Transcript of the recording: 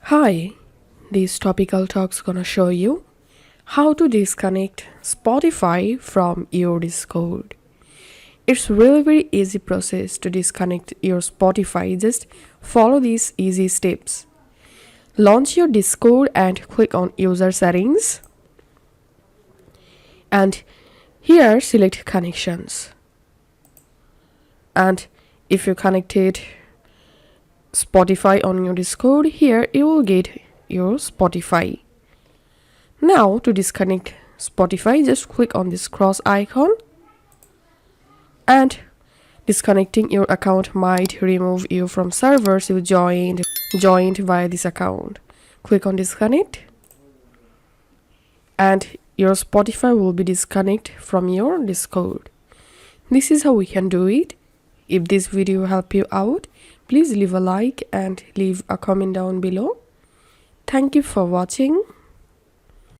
Hi, this topical talk's gonna show you how to disconnect Spotify from your Discord. It's really very easy process to disconnect your Spotify. Just follow these easy steps. Launch your Discord and click on user settings and here select connections. And if you connected Spotify on your Discord, here you will get your Spotify. Now to disconnect Spotify, just click on this cross icon and disconnecting your account might remove you from servers you joined via this account. Click on disconnect and your Spotify will be disconnected from your Discord. This is how we can do it. If this video helped you out, please leave a like and leave a comment down below. Thank you for watching.